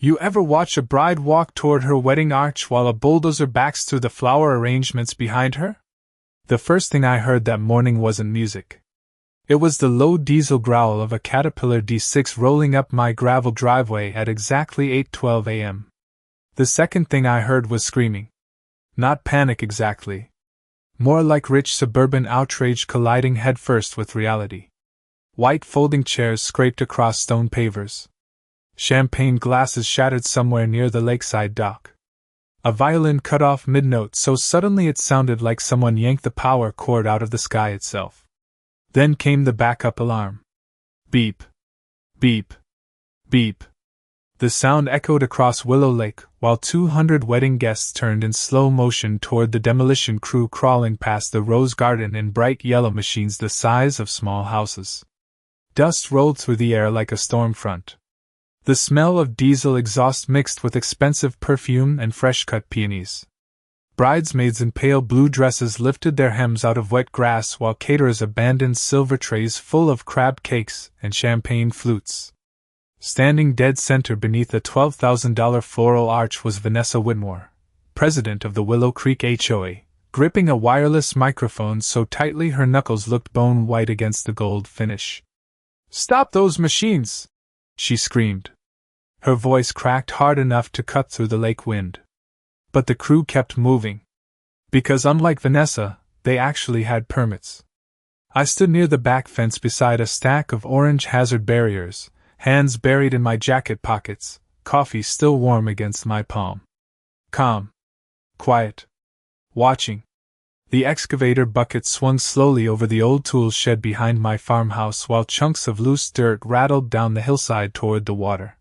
You ever watch a bride walk toward her wedding arch while a bulldozer backs through the flower arrangements behind her? The first thing I heard that morning wasn't music. It was the low diesel growl of a Caterpillar D6 rolling up my gravel driveway at exactly 8:12 a.m. The second thing I heard was screaming. Not panic exactly. More like rich suburban outrage colliding headfirst with reality. White folding chairs scraped across stone pavers. Champagne glasses shattered somewhere near the lakeside dock. A violin cut off mid-note so suddenly it sounded like someone yanked the power cord out of the sky itself. Then came the backup alarm. Beep. Beep. Beep. The sound echoed across Willow Lake, while 200 wedding guests turned in slow motion toward the demolition crew crawling past the rose garden in bright yellow machines the size of small houses. Dust rolled through the air like a storm front. The smell of diesel exhaust mixed with expensive perfume and fresh-cut peonies. Bridesmaids in pale blue dresses lifted their hems out of wet grass while caterers abandoned silver trays full of crab cakes and champagne flutes. Standing dead center beneath a $12,000 floral arch was Vanessa Whitmore, president of the Willow Creek HOA, gripping a wireless microphone so tightly her knuckles looked bone white against the gold finish. "Stop those machines!" she screamed. Her voice cracked hard enough to cut through the lake wind. But the crew kept moving. Because unlike Vanessa, they actually had permits. I stood near the back fence beside a stack of orange hazard barriers, hands buried in my jacket pockets, coffee still warm against my palm. Calm. Quiet. Watching. The excavator bucket swung slowly over the old tool shed behind my farmhouse while chunks of loose dirt rattled down the hillside toward the water.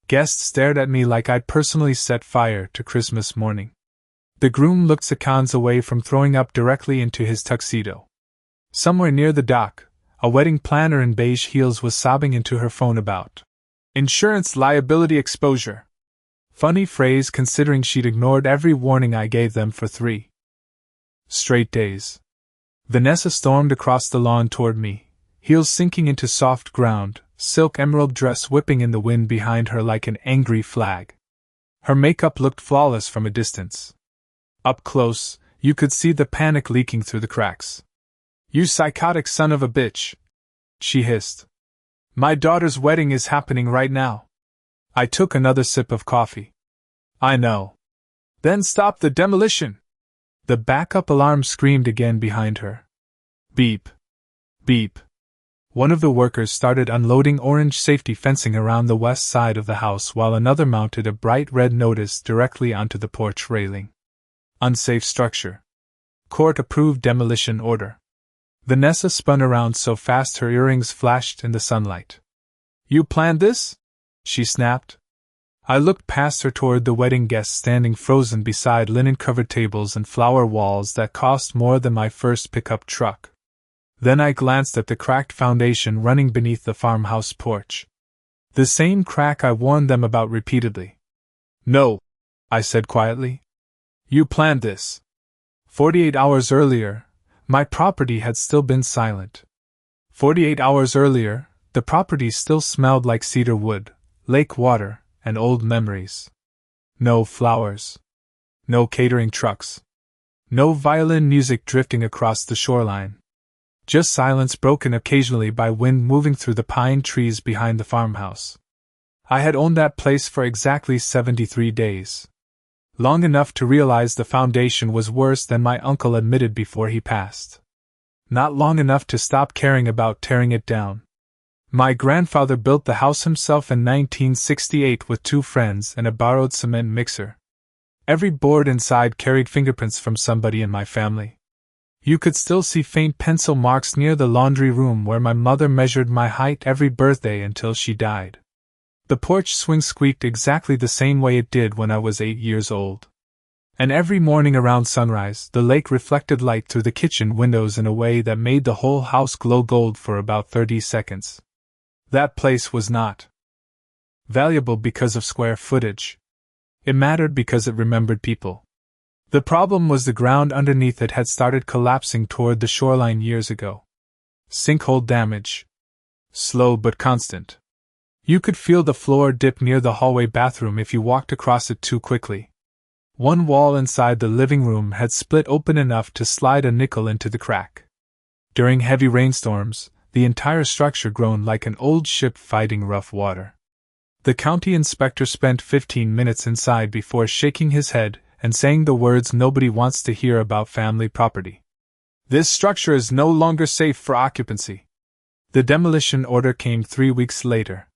Guests stared at me like I'd personally set fire to Christmas morning. The groom looked seconds away from throwing up directly into his tuxedo. Somewhere near the dock, a wedding planner in beige heels was sobbing into her phone about insurance liability exposure. Funny phrase considering she'd ignored every warning I gave them for 3 straight days. Vanessa stormed across the lawn toward me, heels sinking into soft ground, silk emerald dress whipping in the wind behind her like an angry flag. Her makeup looked flawless from a distance. Up close, you could see the panic leaking through the cracks. "You psychotic son of a bitch," she hissed. "My daughter's wedding is happening right now." I took another sip of coffee. "I know." "Then stop the demolition!" The backup alarm screamed again behind her. Beep. Beep. One of the workers started unloading orange safety fencing around the west side of the house while another mounted a bright red notice directly onto the porch railing. Unsafe structure. Court-approved demolition order. Vanessa spun around so fast her earrings flashed in the sunlight. "You planned this?" she snapped. I looked past her toward the wedding guests standing frozen beside linen-covered tables and flower walls that cost more than my first pickup truck. Then I glanced at the cracked foundation running beneath the farmhouse porch. The same crack I warned them about repeatedly. "No," I said quietly. "You planned this." 48 hours earlier, my property had still been silent. 48 hours earlier, the property still smelled like cedar wood, lake water, and old memories. No flowers. No catering trucks. No violin music drifting across the shoreline. Just silence broken occasionally by wind moving through the pine trees behind the farmhouse. I had owned that place for exactly 73 days. Long enough to realize the foundation was worse than my uncle admitted before he passed. Not long enough to stop caring about tearing it down. My grandfather built the house himself in 1968 with 2 friends and a borrowed cement mixer. Every board inside carried fingerprints from somebody in my family. You could still see faint pencil marks near the laundry room where my mother measured my height every birthday until she died. The porch swing squeaked exactly the same way it did when I was 8 years old. And every morning around sunrise, the lake reflected light through the kitchen windows in a way that made the whole house glow gold for about 30 seconds. That place was not valuable because of square footage. It mattered because it remembered people. The problem was the ground underneath it had started collapsing toward the shoreline years ago. Sinkhole damage. Slow but constant. You could feel the floor dip near the hallway bathroom if you walked across it too quickly. One wall inside the living room had split open enough to slide a nickel into the crack. During heavy rainstorms, the entire structure groaned like an old ship fighting rough water. The county inspector spent 15 minutes inside before shaking his head and saying the words nobody wants to hear about family property. This structure is no longer safe for occupancy. The demolition order came 3 weeks later.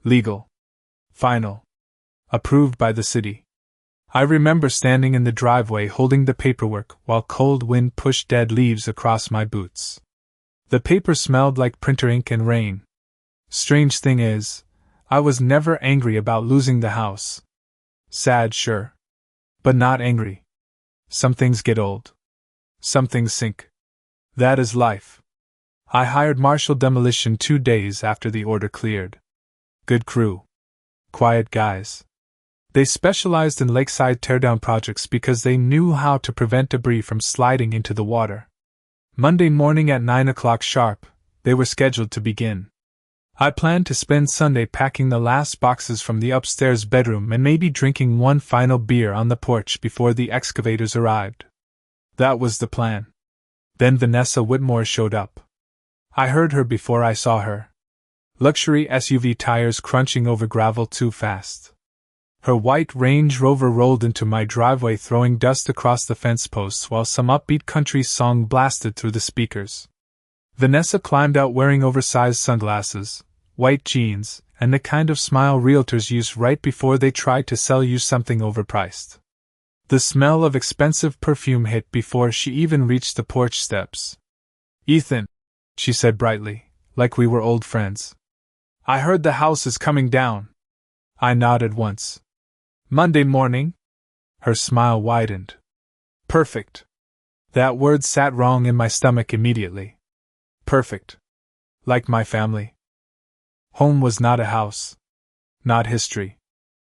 Legal. Final. Approved by the city. I remember standing in the driveway holding the paperwork while cold wind pushed dead leaves across my boots. The paper smelled like printer ink and rain. Strange thing is, I was never angry about losing the house. Sad, sure. But not angry. Some things get old. Some things sink. That is life. I hired Marshall Demolition 2 days after the order cleared. Good crew. Quiet guys. They specialized in lakeside teardown projects because they knew how to prevent debris from sliding into the water. Monday morning at 9 o'clock sharp, they were scheduled to begin. I planned to spend Sunday packing the last boxes from the upstairs bedroom and maybe drinking one final beer on the porch before the excavators arrived. That was the plan. Then Vanessa Whitmore showed up. I heard her before I saw her. Luxury SUV tires crunching over gravel too fast. Her white Range Rover rolled into my driveway throwing dust across the fence posts while some upbeat country song blasted through the speakers. Vanessa climbed out wearing oversized sunglasses, white jeans, and the kind of smile realtors use right before they try to sell you something overpriced. The smell of expensive perfume hit before she even reached the porch steps. "Ethan," she said brightly, like we were old friends. "I heard the house is coming down." I nodded once. "Monday morning?" Her smile widened. Perfect. That word sat wrong in my stomach immediately. Perfect. Like my family. Home was not a house. Not history.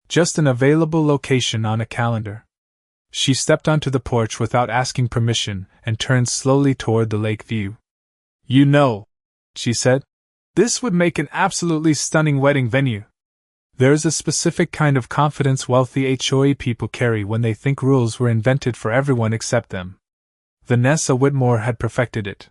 Just an available location on a calendar. She stepped onto the porch without asking permission and turned slowly toward the lake view. "You know," she said, "this would make an absolutely stunning wedding venue." There's a specific kind of confidence wealthy HOA people carry when they think rules were invented for everyone except them. Vanessa Whitmore had perfected it.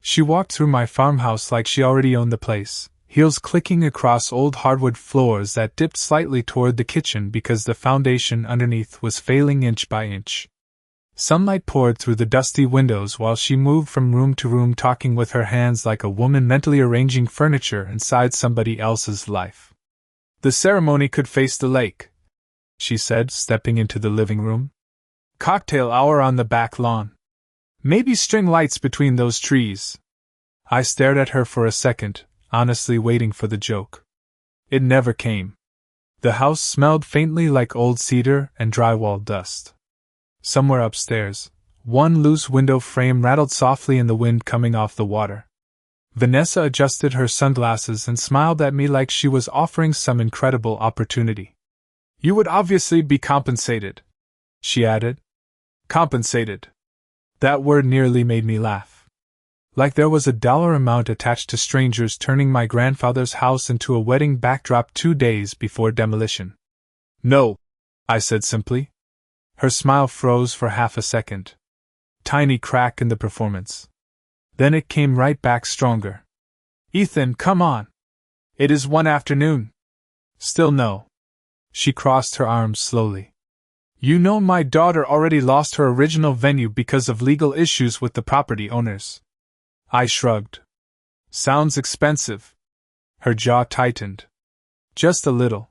She walked through my farmhouse like she already owned the place, heels clicking across old hardwood floors that dipped slightly toward the kitchen because the foundation underneath was failing inch by inch. Sunlight poured through the dusty windows while she moved from room to room talking with her hands like a woman mentally arranging furniture inside somebody else's life. "The ceremony could face the lake," she said, stepping into the living room. "Cocktail hour on the back lawn. Maybe string lights between those trees." I stared at her for a second, honestly waiting for the joke. It never came. The house smelled faintly like old cedar and drywall dust. Somewhere upstairs, one loose window frame rattled softly in the wind coming off the water. Vanessa adjusted her sunglasses and smiled at me like she was offering some incredible opportunity. "You would obviously be compensated," she added. Compensated. That word nearly made me laugh. Like there was a dollar amount attached to strangers turning my grandfather's house into a wedding backdrop 2 days before demolition. "No," I said simply. Her smile froze for half a second. Tiny crack in the performance. Then it came right back stronger. "Ethan, come on. It is one afternoon." "Still no." She crossed her arms slowly. "You know my daughter already lost her original venue because of legal issues with the property owners." I shrugged. "Sounds expensive." Her jaw tightened. "Just a little.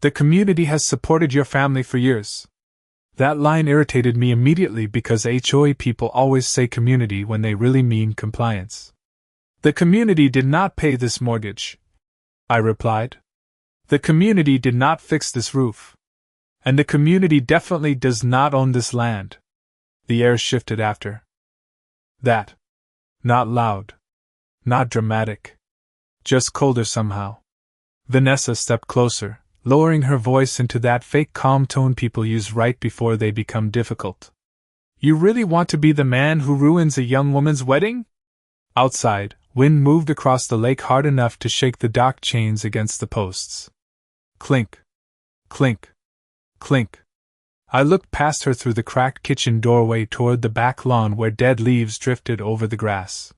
The community has supported your family for years." That line irritated me immediately because HOA people always say community when they really mean compliance. "The community did not pay this mortgage," I replied. "The community did not fix this roof. And the community definitely does not own this land." The air shifted after that. Not loud. Not dramatic. Just colder somehow. Vanessa stepped closer, lowering her voice into that fake calm tone people use right before they become difficult. "You really want to be the man who ruins a young woman's wedding?" Outside, Wind moved across the lake hard enough to shake the dock chains against the posts. Clink. Clink. Clink. I looked past her through the cracked kitchen doorway toward the back lawn where dead leaves drifted over the grass.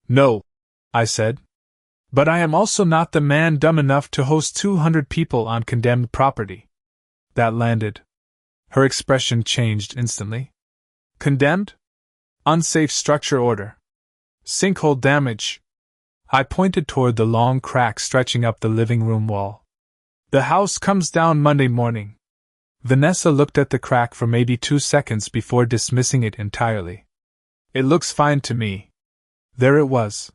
No, I said. But I am also not the man dumb enough to host 200 people on condemned property. That landed. Her expression changed instantly. Condemned? Unsafe structure order. Sinkhole damage. I pointed toward the long crack stretching up the living room wall. The house comes down Monday morning. Vanessa looked at the crack for maybe 2 seconds before dismissing it entirely. It looks fine to me. There it was.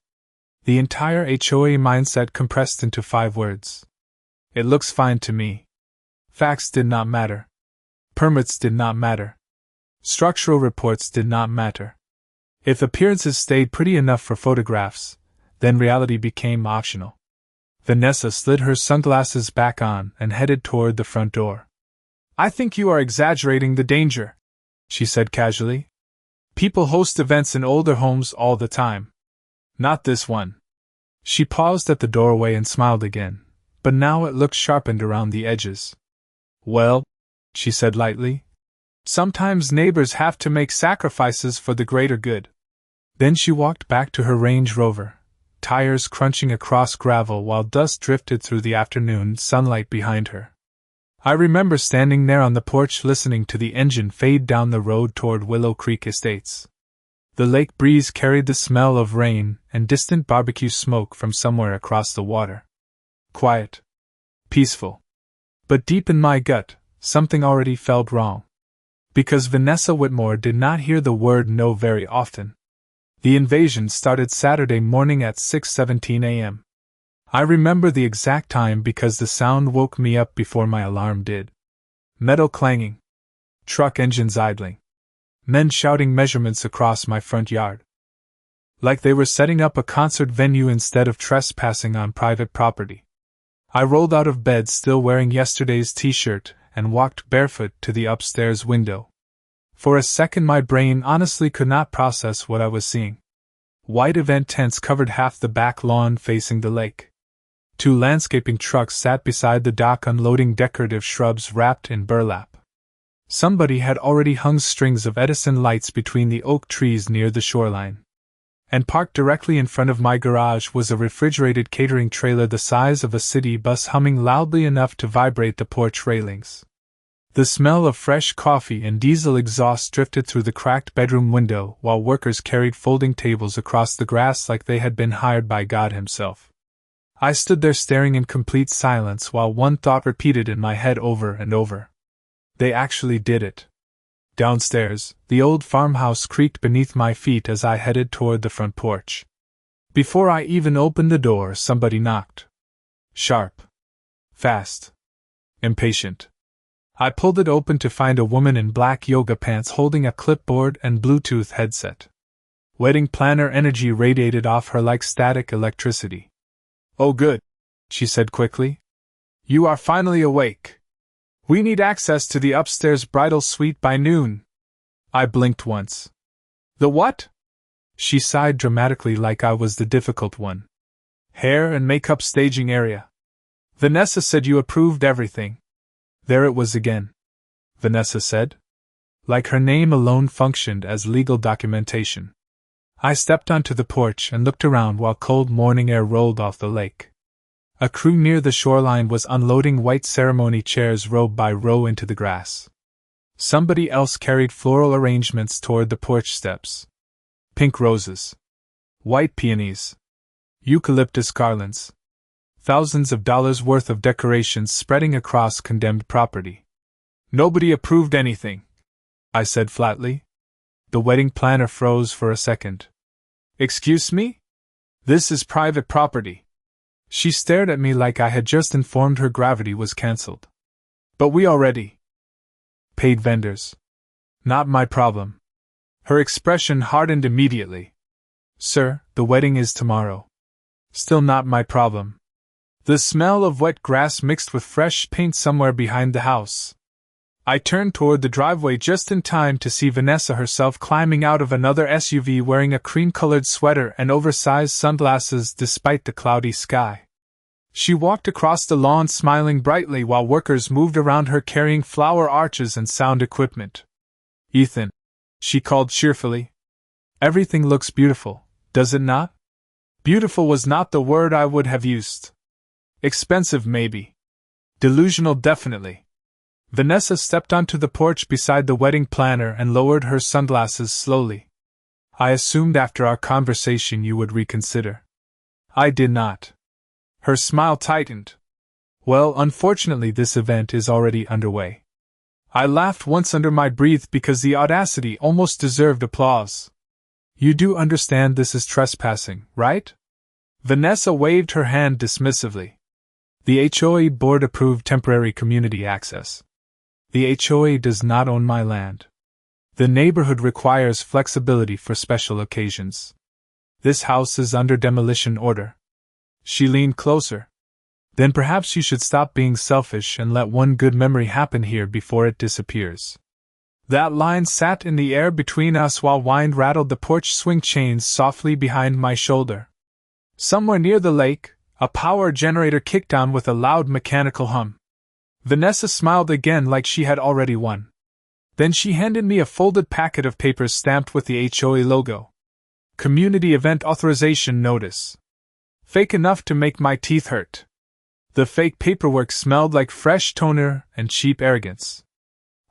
The entire HOA mindset compressed into 5 words. It looks fine to me. Facts did not matter. Permits did not matter. Structural reports did not matter. If appearances stayed pretty enough for photographs, then reality became optional. Vanessa slid her sunglasses back on and headed toward the front door. I think you are exaggerating the danger, she said casually. People host events in older homes all the time. Not this one. She paused at the doorway and smiled again, but now it looked sharpened around the edges. Well, she said lightly, sometimes neighbors have to make sacrifices for the greater good. Then she walked back to her Range Rover, tires crunching across gravel while dust drifted through the afternoon sunlight behind her. I remember standing there on the porch listening to the engine fade down the road toward Willow Creek Estates. The lake breeze carried the smell of rain and distant barbecue smoke from somewhere across the water. Quiet. Peaceful. But deep in my gut, something already felt wrong. Because Vanessa Whitmore did not hear the word no very often. The invasion started Saturday morning at 6:17 a.m. I remember the exact time because the sound woke me up before my alarm did. Metal clanging. Truck engines idling. Men shouting measurements across my front yard. Like they were setting up a concert venue instead of trespassing on private property. I rolled out of bed still wearing yesterday's t-shirt and walked barefoot to the upstairs window. For a second my brain honestly could not process what I was seeing. White event tents covered half the back lawn facing the lake. 2 landscaping trucks sat beside the dock unloading decorative shrubs wrapped in burlap. Somebody had already hung strings of Edison lights between the oak trees near the shoreline. And parked directly in front of my garage was a refrigerated catering trailer the size of a city bus humming loudly enough to vibrate the porch railings. The smell of fresh coffee and diesel exhaust drifted through the cracked bedroom window while workers carried folding tables across the grass like they had been hired by God himself. I stood there staring in complete silence while one thought repeated in my head over and over. They actually did it. Downstairs, the old farmhouse creaked beneath my feet as I headed toward the front porch. Before I even opened the door, somebody knocked. Sharp. Fast. Impatient. I pulled it open to find a woman in black yoga pants holding a clipboard and Bluetooth headset. Wedding planner energy radiated off her like static electricity. Oh good, she said quickly. You are finally awake. We need access to the upstairs bridal suite by noon. I blinked once. The what? She sighed dramatically like I was the difficult one. Hair and makeup staging area. Vanessa said you approved everything. There it was again. Vanessa said. Like her name alone functioned as legal documentation. I stepped onto the porch and looked around while cold morning air rolled off the lake. A crew near the shoreline was unloading white ceremony chairs row by row into the grass. Somebody else carried floral arrangements toward the porch steps. Pink roses. White peonies. Eucalyptus garlands. Thousands of dollars worth of decorations spreading across condemned property. Nobody approved anything, I said flatly. The wedding planner froze for a second. Excuse me? This is private property. She stared at me like I had just informed her gravity was cancelled. But we already paid vendors. Not my problem. Her expression hardened immediately. Sir, the wedding is tomorrow. Still not my problem. The smell of wet grass mixed with fresh paint somewhere behind the house. I turned toward the driveway just in time to see Vanessa herself climbing out of another SUV wearing a cream-colored sweater and oversized sunglasses despite the cloudy sky. She walked across the lawn smiling brightly while workers moved around her carrying flower arches and sound equipment. "Ethan," she called cheerfully. "Everything looks beautiful, does it not?" Beautiful was not the word I would have used. Expensive, maybe. Delusional, definitely. Vanessa stepped onto the porch beside the wedding planner and lowered her sunglasses slowly. "I assumed after our conversation you would reconsider." I did not. Her smile tightened. "Well, unfortunately this event is already underway." I laughed once under my breath because the audacity almost deserved applause. "You do understand this is trespassing, right?" Vanessa waved her hand dismissively. "The HOA board approved temporary community access. The HOA does not own my land. The neighborhood requires flexibility for special occasions. This house is under demolition order." She leaned closer. "Then perhaps you should stop being selfish and let one good memory happen here before it disappears." That line sat in the air between us while wind rattled the porch swing chains softly behind my shoulder. Somewhere near the lake, a power generator kicked on with a loud mechanical hum. Vanessa smiled again like she had already won. Then she handed me a folded packet of papers stamped with the HOA logo. Community Event Authorization Notice. Fake enough to make my teeth hurt. The fake paperwork smelled like fresh toner and cheap arrogance.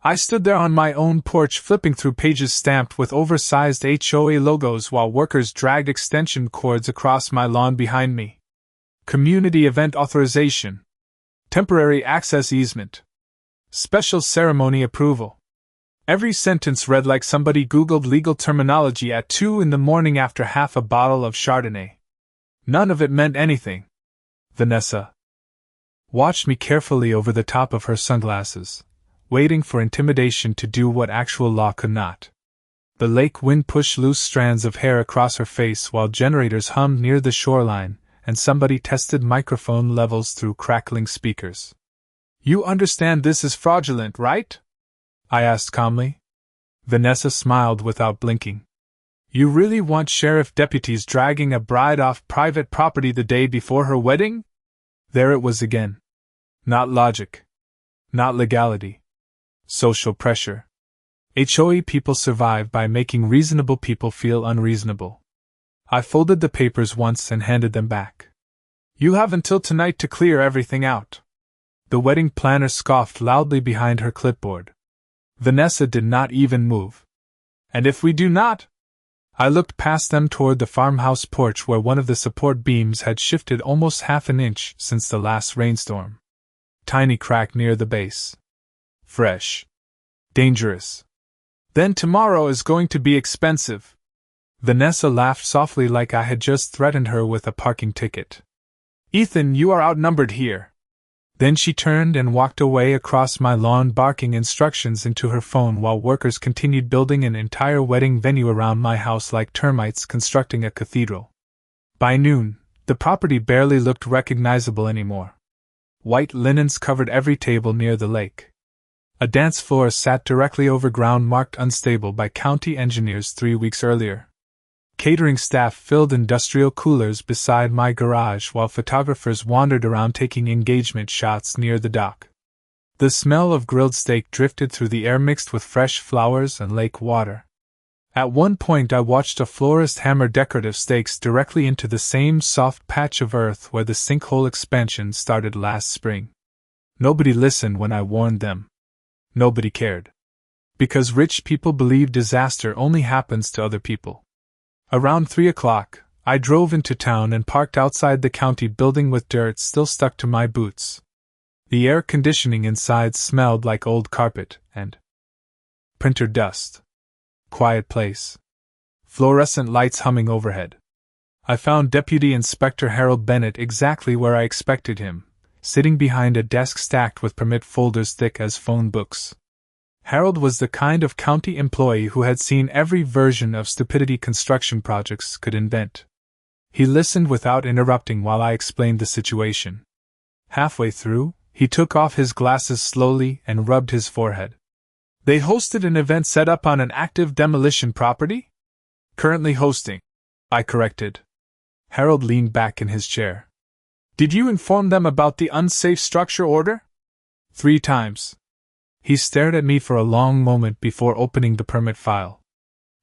I stood there on my own porch flipping through pages stamped with oversized HOA logos while workers dragged extension cords across my lawn behind me. Community Event Authorization. Temporary Access Easement. Special Ceremony Approval. Every sentence read like somebody Googled legal terminology at 2 in the morning after half a bottle of Chardonnay. None of it meant anything. Vanessa watched me carefully over the top of her sunglasses, waiting for intimidation to do what actual law could not. The lake wind pushed loose strands of hair across her face while generators hummed near the shoreline, and somebody tested microphone levels through crackling speakers. "You understand this is fraudulent, right?" I asked calmly. Vanessa smiled without blinking. "You really want sheriff deputies dragging a bride off private property the day before her wedding?" There it was again. Not logic. Not legality. Social pressure. HOA people survive by making reasonable people feel unreasonable. I folded the papers once and handed them back. "You have until tonight to clear everything out." The wedding planner scoffed loudly behind her clipboard. Vanessa did not even move. "And if we do not?" I looked past them toward the farmhouse porch where one of the support beams had shifted almost half an inch since the last rainstorm. Tiny crack near the base. Fresh. Dangerous. "Then tomorrow is going to be expensive." Vanessa laughed softly like I had just threatened her with a parking ticket. "Ethan, you are outnumbered here." Then she turned and walked away across my lawn barking instructions into her phone while workers continued building an entire wedding venue around my house like termites constructing a cathedral. By noon, the property barely looked recognizable anymore. White linens covered every table near the lake. A dance floor sat directly over ground marked unstable by county engineers 3 weeks earlier. Catering staff filled industrial coolers beside my garage while photographers wandered around taking engagement shots near the dock. The smell of grilled steak drifted through the air mixed with fresh flowers and lake water. At one point I watched a florist hammer decorative stakes directly into the same soft patch of earth where the sinkhole expansion started last spring. Nobody listened when I warned them. Nobody cared. Because rich people believe disaster only happens to other people. Around 3 o'clock, I drove into town and parked outside the county building with dirt still stuck to my boots. The air conditioning inside smelled like old carpet and printer dust. Quiet place. Fluorescent lights humming overhead. I found Deputy Inspector Harold Bennett exactly where I expected him, sitting behind a desk stacked with permit folders thick as phone books. Harold was the kind of county employee who had seen every version of stupidity construction projects could invent. He listened without interrupting while I explained the situation. Halfway through, he took off his glasses slowly and rubbed his forehead. They hosted an event set up on an active demolition property? Currently hosting, I corrected. Harold leaned back in his chair. Did you inform them about the unsafe structure order? 3 times. He stared at me for a long moment before opening the permit file.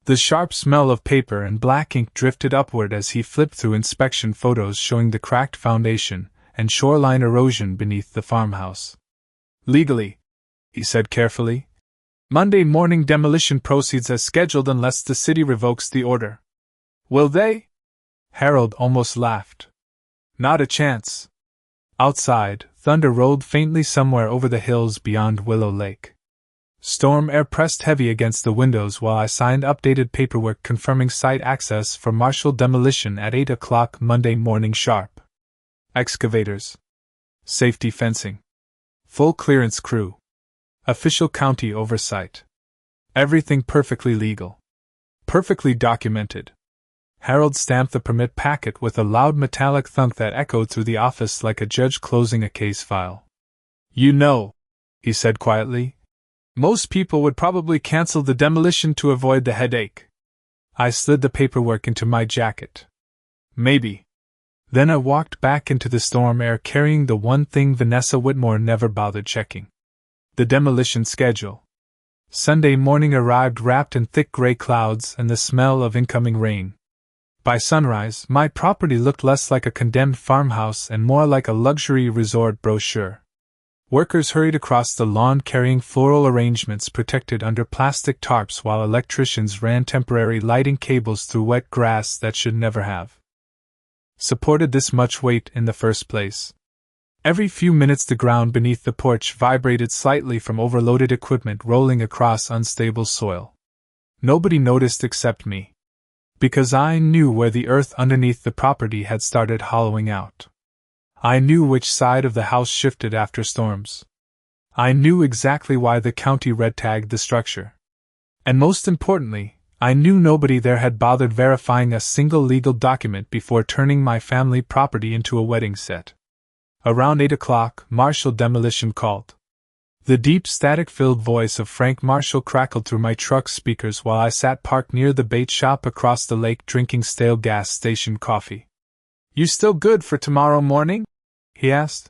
The sharp smell of paper and black ink drifted upward as he flipped through inspection photos showing the cracked foundation and shoreline erosion beneath the farmhouse. Legally, he said carefully, Monday morning demolition proceeds as scheduled unless the city revokes the order. Will they? Harold almost laughed. Not a chance. Outside, thunder rolled faintly somewhere over the hills beyond Willow Lake. Storm air pressed heavy against the windows while I signed updated paperwork confirming site access for Marshall Demolition at 8 o'clock Monday morning sharp. Excavators. Safety fencing. Full clearance crew. Official county oversight. Everything perfectly legal. Perfectly documented. Harold stamped the permit packet with a loud metallic thunk that echoed through the office like a judge closing a case file. You know, he said quietly, most people would probably cancel the demolition to avoid the headache. I slid the paperwork into my jacket. Maybe. Then I walked back into the storm air carrying the one thing Vanessa Whitmore never bothered checking. The demolition schedule. Sunday morning arrived wrapped in thick gray clouds and the smell of incoming rain. By sunrise, my property looked less like a condemned farmhouse and more like a luxury resort brochure. Workers hurried across the lawn carrying floral arrangements protected under plastic tarps while electricians ran temporary lighting cables through wet grass that should never have supported this much weight in the first place. Every few minutes the ground beneath the porch vibrated slightly from overloaded equipment rolling across unstable soil. Nobody noticed except me. Because I knew where the earth underneath the property had started hollowing out. I knew which side of the house shifted after storms. I knew exactly why the county red tagged the structure. And most importantly, I knew nobody there had bothered verifying a single legal document before turning my family property into a wedding set. Around 8 o'clock, Marshall Demolition called. The deep static-filled voice of Frank Marshall crackled through my truck's speakers while I sat parked near the bait shop across the lake drinking stale gas station coffee. You still good for tomorrow morning? He asked.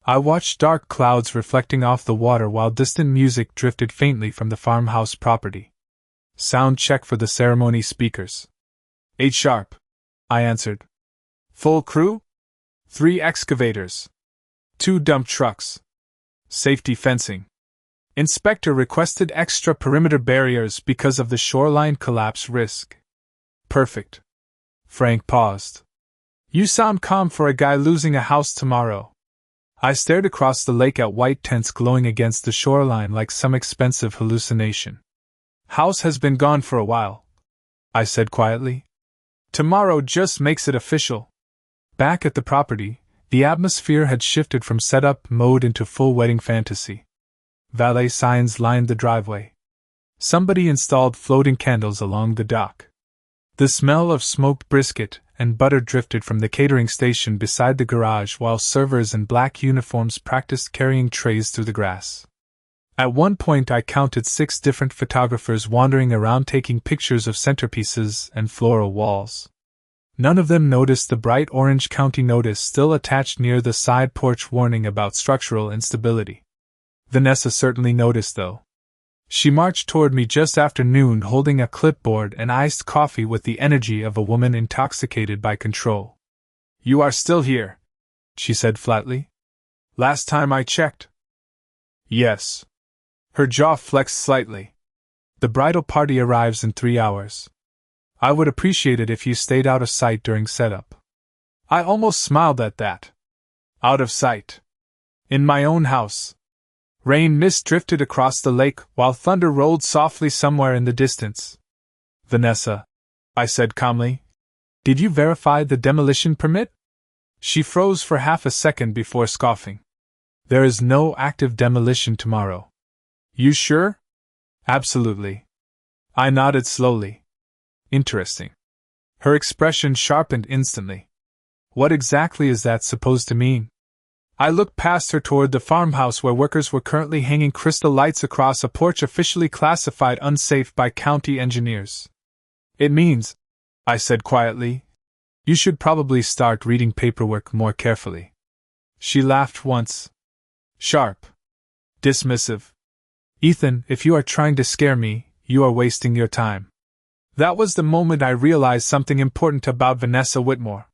I watched dark clouds reflecting off the water while distant music drifted faintly from the farmhouse property. Sound check for the ceremony speakers. 8 sharp, I answered. Full crew? 3 excavators. 2 dump trucks. Safety fencing. Inspector requested extra perimeter barriers because of the shoreline collapse risk. Perfect. Frank paused. You sound calm for a guy losing a house tomorrow. I stared across the lake at white tents glowing against the shoreline like some expensive hallucination. House has been gone for a while, I said quietly. Tomorrow just makes it official. Back at the property, the atmosphere had shifted from setup mode into full wedding fantasy. Valet signs lined the driveway. Somebody installed floating candles along the dock. The smell of smoked brisket and butter drifted from the catering station beside the garage while servers in black uniforms practiced carrying trays through the grass. At one point I counted 6 different photographers wandering around taking pictures of centerpieces and floral walls. None of them noticed the bright orange county notice still attached near the side porch warning about structural instability. Vanessa certainly noticed, though. She marched toward me just after noon holding a clipboard and iced coffee with the energy of a woman intoxicated by control. You are still here, she said flatly. Last time I checked. Yes. Her jaw flexed slightly. The bridal party arrives in 3 hours. I would appreciate it if you stayed out of sight during setup. I almost smiled at that. Out of sight. In my own house. Rain mist drifted across the lake while thunder rolled softly somewhere in the distance. Vanessa, I said calmly, did you verify the demolition permit? She froze for half a second before scoffing. There is no active demolition tomorrow. You sure? Absolutely. I nodded slowly. Interesting. Her expression sharpened instantly. What exactly is that supposed to mean? I looked past her toward the farmhouse where workers were currently hanging crystal lights across a porch officially classified unsafe by county engineers. It means, I said quietly, you should probably start reading paperwork more carefully. She laughed once. Sharp. Dismissive. Ethan, if you are trying to scare me, you are wasting your time. That was the moment I realized something important about Vanessa Whitmore.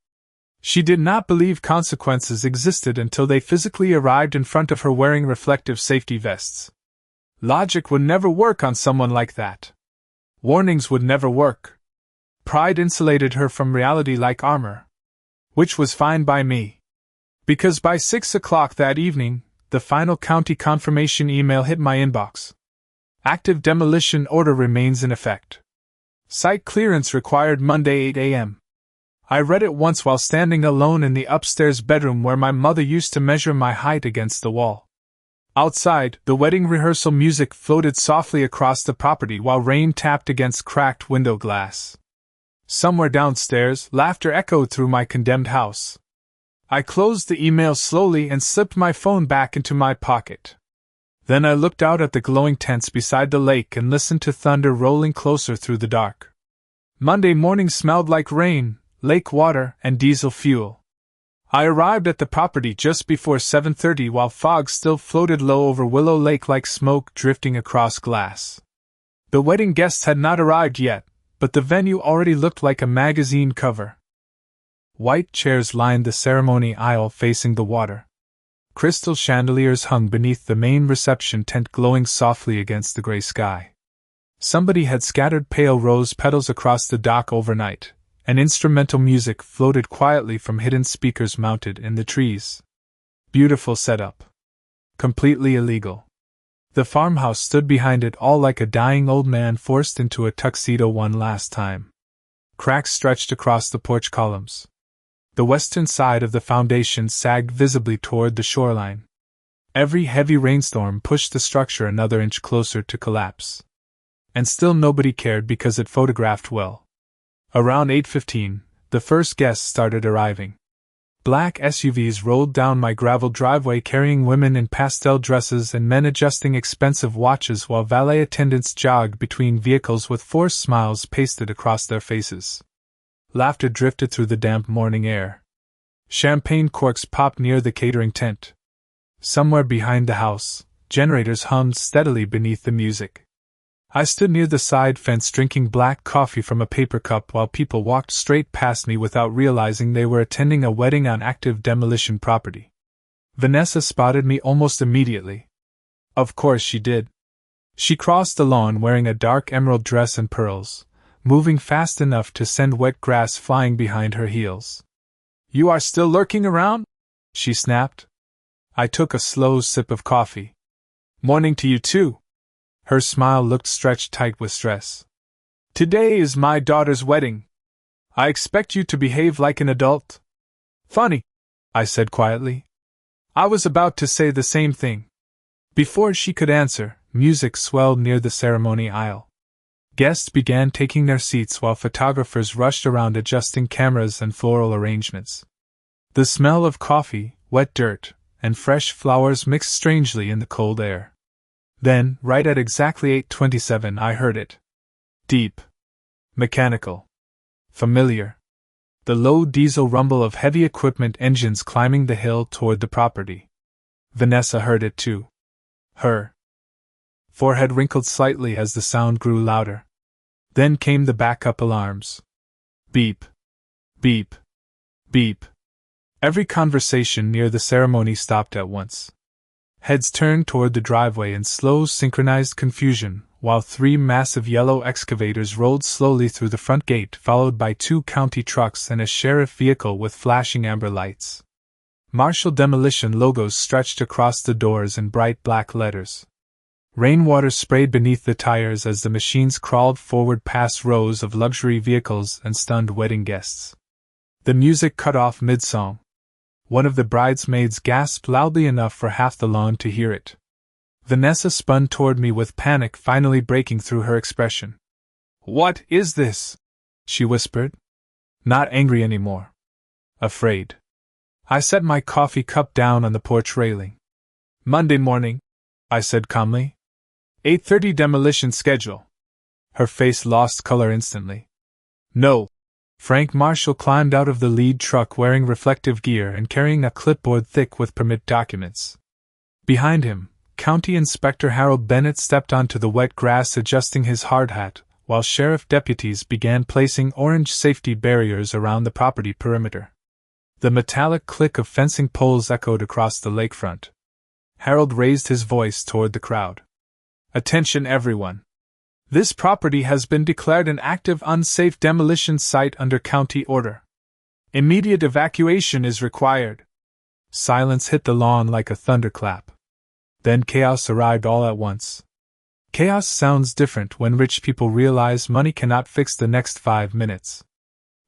She did not believe consequences existed until they physically arrived in front of her wearing reflective safety vests. Logic would never work on someone like that. Warnings would never work. Pride insulated her from reality like armor. Which was fine by me. Because by 6 o'clock that evening, the final county confirmation email hit my inbox. Active demolition order remains in effect. Site clearance required Monday 8 a.m. I read it once while standing alone in the upstairs bedroom where my mother used to measure my height against the wall. Outside, the wedding rehearsal music floated softly across the property while rain tapped against cracked window glass. Somewhere downstairs, laughter echoed through my condemned house. I closed the email slowly and slipped my phone back into my pocket. Then I looked out at the glowing tents beside the lake and listened to thunder rolling closer through the dark. Monday morning smelled like rain, lake water, and diesel fuel. I arrived at the property just before 7:30 while fog still floated low over Willow Lake like smoke drifting across glass. The wedding guests had not arrived yet, but the venue already looked like a magazine cover. White chairs lined the ceremony aisle facing the water. Crystal chandeliers hung beneath the main reception tent glowing softly against the gray sky. Somebody had scattered pale rose petals across the dock overnight, and instrumental music floated quietly from hidden speakers mounted in the trees. Beautiful setup. Completely illegal. The farmhouse stood behind it all like a dying old man forced into a tuxedo one last time. Cracks stretched across the porch columns. The western side of the foundation sagged visibly toward the shoreline. Every heavy rainstorm pushed the structure another inch closer to collapse. And still nobody cared because it photographed well. Around 8:15, the first guests started arriving. Black SUVs rolled down my gravel driveway carrying women in pastel dresses and men adjusting expensive watches while valet attendants jogged between vehicles with forced smiles pasted across their faces. Laughter drifted through the damp morning air. Champagne corks popped near the catering tent. Somewhere behind the house, generators hummed steadily beneath the music. I stood near the side fence drinking black coffee from a paper cup while people walked straight past me without realizing they were attending a wedding on active demolition property. Vanessa spotted me almost immediately. Of course she did. She crossed the lawn wearing a dark emerald dress and pearls, moving fast enough to send wet grass flying behind her heels. "You are still lurking around?" she snapped. I took a slow sip of coffee. "Morning to you too." Her smile looked stretched tight with stress. "Today is my daughter's wedding. I expect you to behave like an adult." "Funny," I said quietly. I was about to say the same thing. Before she could answer, music swelled near the ceremony aisle. Guests began taking their seats while photographers rushed around adjusting cameras and floral arrangements. The smell of coffee, wet dirt, and fresh flowers mixed strangely in the cold air. Then, right at exactly 8:27, I heard it. Deep. Mechanical. Familiar. The low diesel rumble of heavy equipment engines climbing the hill toward the property. Vanessa heard it too. Her forehead wrinkled slightly as the sound grew louder. Then came the backup alarms. Beep. Beep. Beep. Every conversation near the ceremony stopped at once. Heads turned toward the driveway in slow, synchronized confusion, while 3 massive yellow excavators rolled slowly through the front gate, followed by 2 county trucks and a sheriff vehicle with flashing amber lights. Marshall Demolition logos stretched across the doors in bright black letters. Rainwater sprayed beneath the tires as the machines crawled forward past rows of luxury vehicles and stunned wedding guests. The music cut off mid-song. One of the bridesmaids gasped loudly enough for half the lawn to hear it. Vanessa spun toward me with panic finally breaking through her expression. "What is this?" she whispered. Not angry anymore. Afraid. I set my coffee cup down on the porch railing. Monday morning, I said calmly. 8:30 demolition schedule. Her face lost color instantly. No. Frank Marshall climbed out of the lead truck wearing reflective gear and carrying a clipboard thick with permit documents. Behind him, County Inspector Harold Bennett stepped onto the wet grass adjusting his hard hat, while sheriff deputies began placing orange safety barriers around the property perimeter. The metallic click of fencing poles echoed across the lakefront. Harold raised his voice toward the crowd. Attention everyone. This property has been declared an active unsafe demolition site under county order. Immediate evacuation is required. Silence hit the lawn like a thunderclap. Then chaos arrived all at once. Chaos sounds different when rich people realize money cannot fix the next 5 minutes.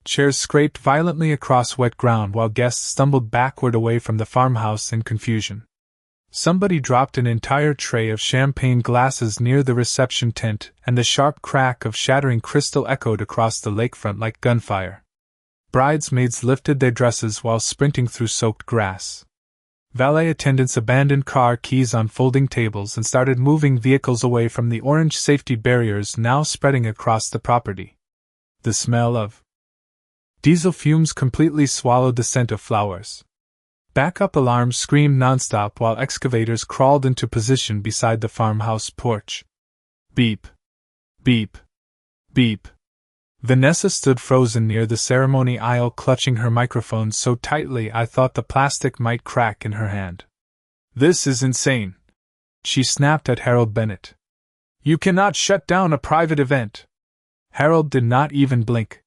Chairs scraped violently across wet ground while guests stumbled backward away from the farmhouse in confusion. Somebody dropped an entire tray of champagne glasses near the reception tent, and the sharp crack of shattering crystal echoed across the lakefront like gunfire. Bridesmaids lifted their dresses while sprinting through soaked grass. Valet attendants abandoned car keys on folding tables and started moving vehicles away from the orange safety barriers now spreading across the property. The smell of diesel fumes completely swallowed the scent of flowers. Backup alarms screamed nonstop while excavators crawled into position beside the farmhouse porch. Beep. Beep. Beep. Vanessa stood frozen near the ceremony aisle, clutching her microphone so tightly I thought the plastic might crack in her hand. This is insane, she snapped at Harold Bennett. You cannot shut down a private event. Harold did not even blink.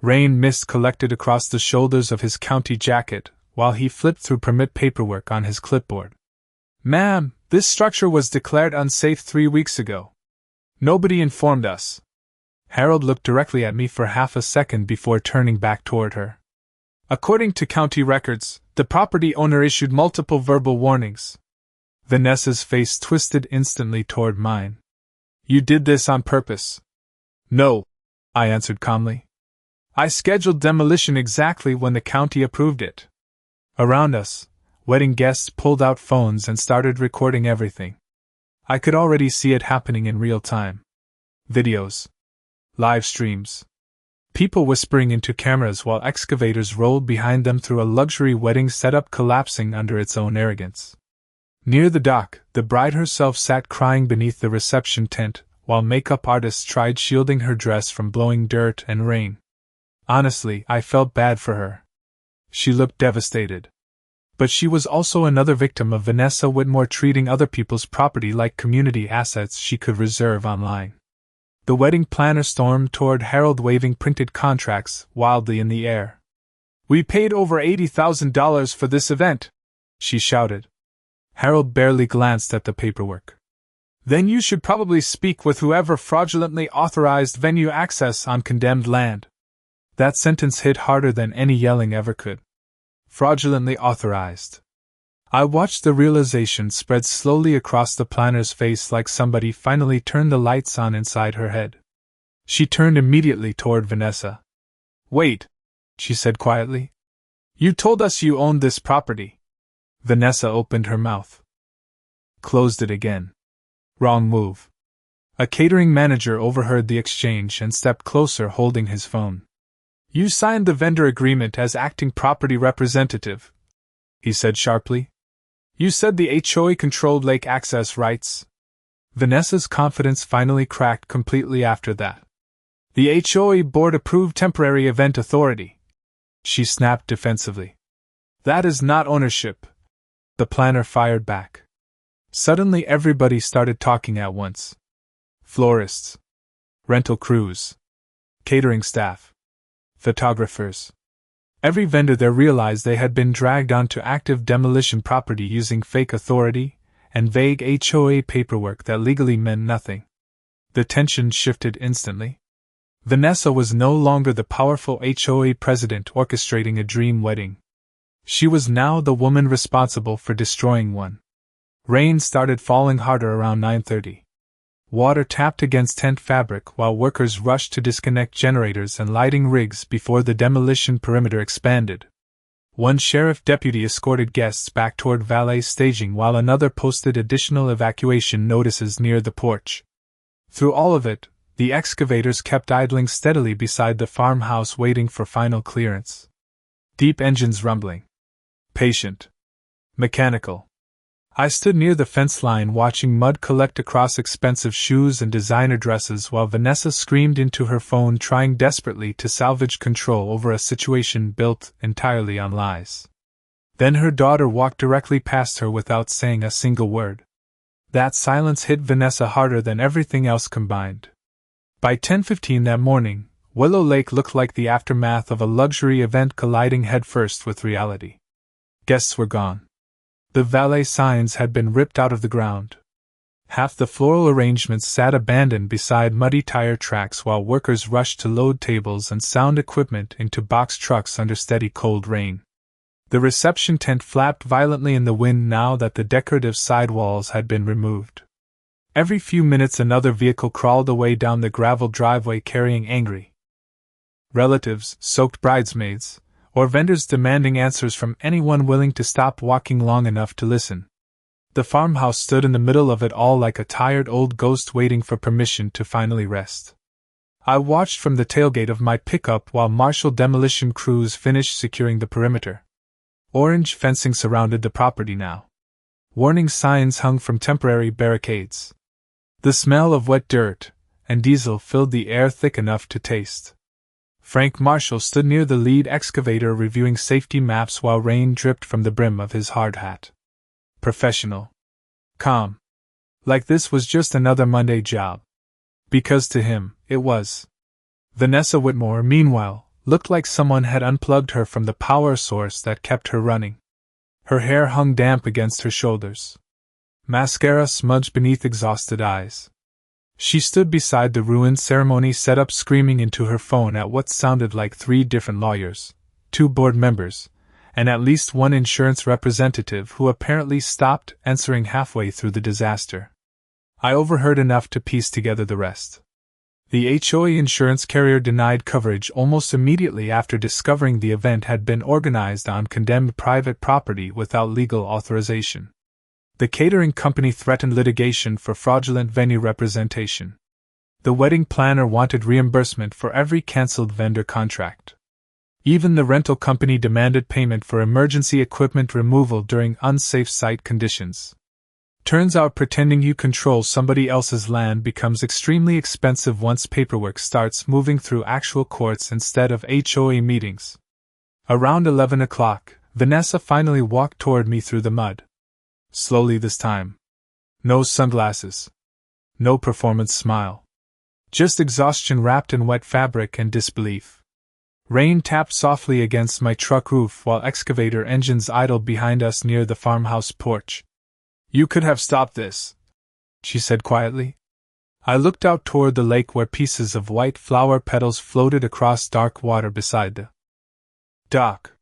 Rain mist collected across the shoulders of his county jacket while he flipped through permit paperwork on his clipboard. Ma'am, this structure was declared unsafe 3 weeks ago. Nobody informed us. Harold looked directly at me for half a second before turning back toward her. According to county records, the property owner issued multiple verbal warnings. Vanessa's face twisted instantly toward mine. You did this on purpose. No, I answered calmly. I scheduled demolition exactly when the county approved it. Around us, wedding guests pulled out phones and started recording everything. I could already see it happening in real time. Videos. Live streams. People whispering into cameras while excavators rolled behind them through a luxury wedding setup collapsing under its own arrogance. Near the dock, the bride herself sat crying beneath the reception tent, while makeup artists tried shielding her dress from blowing dirt and rain. Honestly, I felt bad for her. She looked devastated. But she was also another victim of Vanessa Whitmore treating other people's property like community assets she could reserve online. The wedding planner stormed toward Harold waving printed contracts wildly in the air. We paid over $80,000 for this event, she shouted. Harold barely glanced at the paperwork. Then you should probably speak with whoever fraudulently authorized venue access on condemned land. That sentence hit harder than any yelling ever could. Fraudulently authorized. I watched the realization spread slowly across the planner's face like somebody finally turned the lights on inside her head. She turned immediately toward Vanessa. Wait, she said quietly. You told us you owned this property. Vanessa opened her mouth. Closed it again. Wrong move. A catering manager overheard the exchange and stepped closer holding his phone. You signed the vendor agreement as acting property representative, he said sharply. You said the HOA controlled lake access rights. Vanessa's confidence finally cracked completely after that. The HOA board approved temporary event authority, she snapped defensively. That is not ownership, the planner fired back. Suddenly everybody started talking at once. Florists, rental crews, catering staff, photographers. Every vendor there realized they had been dragged onto active demolition property using fake authority and vague HOA paperwork that legally meant nothing. The tension shifted instantly. Vanessa was no longer the powerful HOA president orchestrating a dream wedding. She was now the woman responsible for destroying one. Rain started falling harder around 9:30. Water tapped against tent fabric while workers rushed to disconnect generators and lighting rigs before the demolition perimeter expanded. One sheriff deputy escorted guests back toward valet staging while another posted additional evacuation notices near the porch. Through all of it, the excavators kept idling steadily beside the farmhouse waiting for final clearance. Deep engines rumbling. Patient. Mechanical. I stood near the fence line watching mud collect across expensive shoes and designer dresses while Vanessa screamed into her phone trying desperately to salvage control over a situation built entirely on lies. Then her daughter walked directly past her without saying a single word. That silence hit Vanessa harder than everything else combined. By 10:15 that morning, Willow Lake looked like the aftermath of a luxury event colliding headfirst with reality. Guests were gone. The valet signs had been ripped out of the ground. Half the floral arrangements sat abandoned beside muddy tire tracks while workers rushed to load tables and sound equipment into box trucks under steady cold rain. The reception tent flapped violently in the wind now that the decorative sidewalls had been removed. Every few minutes another vehicle crawled away down the gravel driveway carrying angry relatives, soaked bridesmaids, or vendors demanding answers from anyone willing to stop walking long enough to listen. The farmhouse stood in the middle of it all like a tired old ghost waiting for permission to finally rest. I watched from the tailgate of my pickup while martial demolition crews finished securing the perimeter. Orange fencing surrounded the property now. Warning signs hung from temporary barricades. The smell of wet dirt and diesel filled the air thick enough to taste. Frank Marshall stood near the lead excavator reviewing safety maps while rain dripped from the brim of his hard hat. Professional. Calm. Like this was just another Monday job. Because to him, it was. Vanessa Whitmore, meanwhile, looked like someone had unplugged her from the power source that kept her running. Her hair hung damp against her shoulders. Mascara smudged beneath exhausted eyes. She stood beside the ruined ceremony setup screaming into her phone at what sounded like 3 different lawyers, 2 board members, and at least 1 insurance representative who apparently stopped answering halfway through the disaster. I overheard enough to piece together the rest. The HOA insurance carrier denied coverage almost immediately after discovering the event had been organized on condemned private property without legal authorization. The catering company threatened litigation for fraudulent venue representation. The wedding planner wanted reimbursement for every canceled vendor contract. Even the rental company demanded payment for emergency equipment removal during unsafe site conditions. Turns out pretending you control somebody else's land becomes extremely expensive once paperwork starts moving through actual courts instead of HOA meetings. Around 11 o'clock, Vanessa finally walked toward me through the mud. Slowly this time. No sunglasses. No performance smile. Just exhaustion wrapped in wet fabric and disbelief. Rain tapped softly against my truck roof while excavator engines idled behind us near the farmhouse porch. "You could have stopped this," she said quietly. I looked out toward the lake where pieces of white flower petals floated across dark water beside the dock.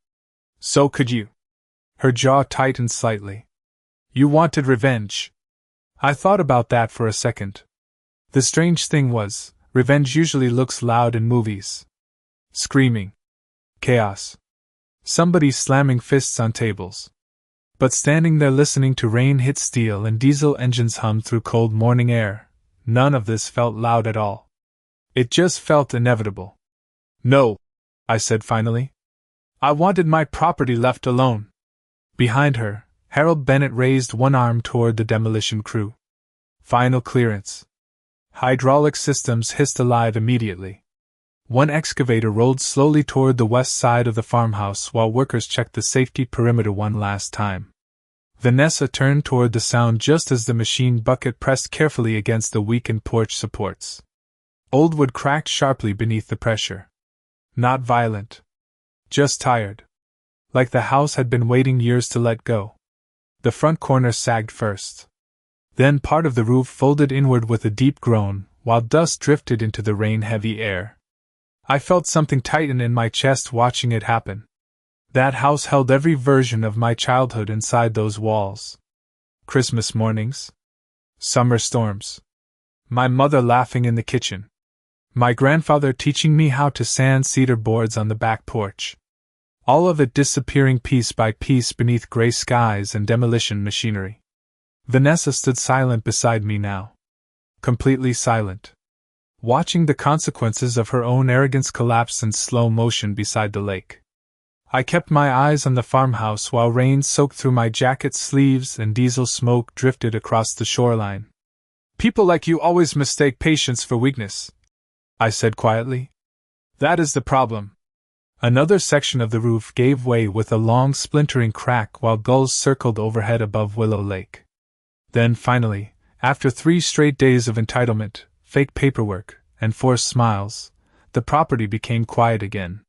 "So could you." Her jaw tightened slightly. "You wanted revenge." I thought about that for a second. The strange thing was, revenge usually looks loud in movies. Screaming. Chaos. Somebody slamming fists on tables. But standing there listening to rain hit steel and diesel engines hum through cold morning air, none of this felt loud at all. It just felt inevitable. "No," I said finally. "I wanted my property left alone." Behind her, Harold Bennett raised one arm toward the demolition crew. Final clearance. Hydraulic systems hissed alive immediately. One excavator rolled slowly toward the west side of the farmhouse while workers checked the safety perimeter one last time. Vanessa turned toward the sound just as the machine bucket pressed carefully against the weakened porch supports. Old wood cracked sharply beneath the pressure. Not violent. Just tired. Like the house had been waiting years to let go. The front corner sagged first. Then part of the roof folded inward with a deep groan, while dust drifted into the rain-heavy air. I felt something tighten in my chest watching it happen. That house held every version of my childhood inside those walls. Christmas mornings. Summer storms. My mother laughing in the kitchen. My grandfather teaching me how to sand cedar boards on the back porch. all of it disappearing piece by piece beneath gray skies and demolition machinery. Vanessa stood silent beside me now. Completely silent. Watching the consequences of her own arrogance collapse in slow motion beside the lake. I kept my eyes on the farmhouse while rain soaked through my jacket sleeves and diesel smoke drifted across the shoreline. "People like you always mistake patience for weakness," I said quietly. "That is the problem." Another section of the roof gave way with a long splintering crack while gulls circled overhead above Willow Lake. Then finally, after 3 straight days of entitlement, fake paperwork, and forced smiles, the property became quiet again.